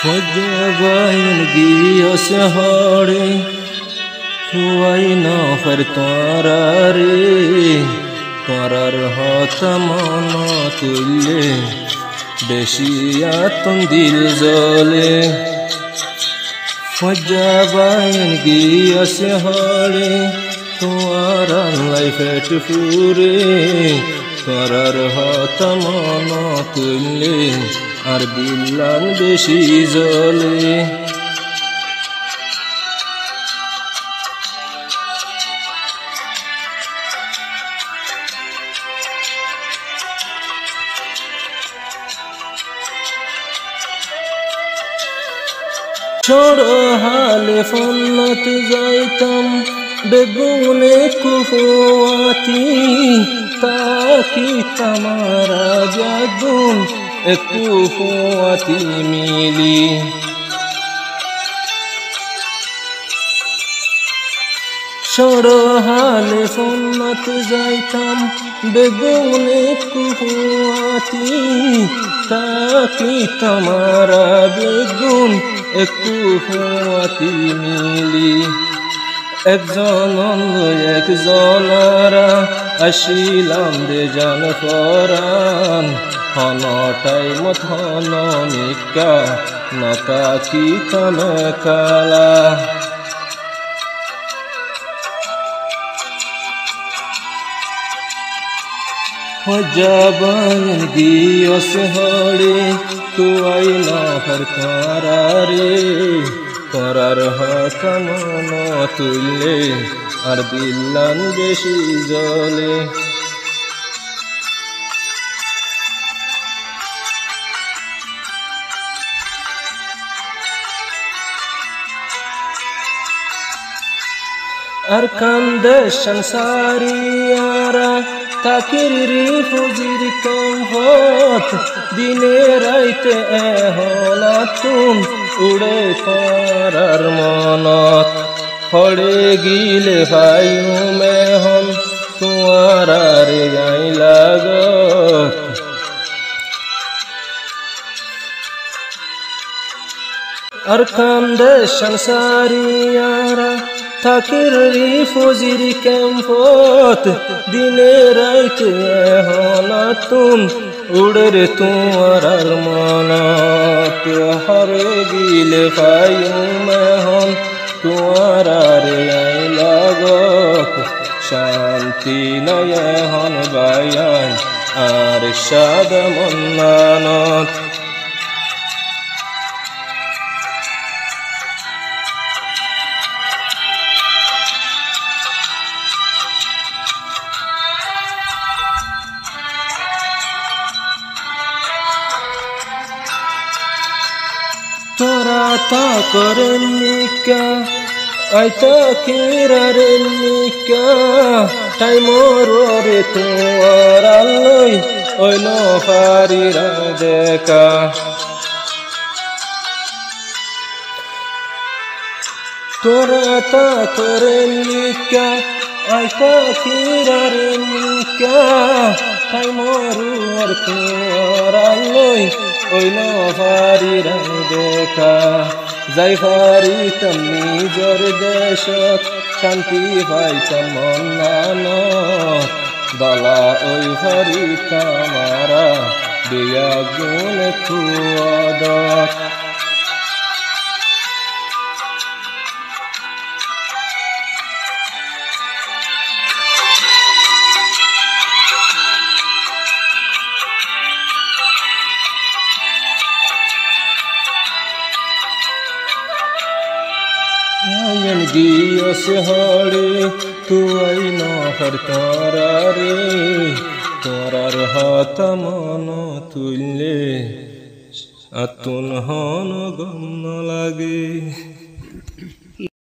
Fajabayan giyas hare Tuwai na fartarare Tarar hatamana tulle Beshiyatun dil zale Fajabayan giyas hare Tuwaran laifet fure Tarar hatamana tulle আর দিলাম বেশি জলে ছোড়ো হালে ফন্নত যাইতাম বেগুনে কুফুয়াতি তাকি তামারা জাগুন কুফুয়াতি মিলি ছোড়ো হালে ফন্নত যাইতাম বেগুনে কুফুয়াতি তাকি তামারা বেগুন কুফুয়াতি মিলি একজন অন্ধ একজনারা আসিলাম দে জান ফরান হন টাইমত হন মিকা নতাকি তনে কালা Fajabayan giyas hare Tuwai na fartarare Tarar hatamana tulle Ar dilan beshi jole Ar kande shansariyara Takiri fuzir kamhot Dine raite ehonatun Ude tarar monot Hode gile fayume hon Tuarare jai lagot Ar kande shansariyara Takiri fuzir kamhot Dine raite ehonatun Ude tuarar monot Hode gile fayume hon Tuarare jai lagot Shanti naye hon bayan Ar shad monnanot Tora ta karen nika Aita kiraren nika Taimorore tuaralloi Oi no farira deka Tora ta karen nika Aita kiraren nika Taimorore tuaralloi Oi no farira deka Jai faritam nijor deshot Shanti paitam monnanot Dala oi faritamara Biyagun tuadot Ayan giyas hare Tuwai na fartarare Tarar hatamana tulle Atun hon gonna lage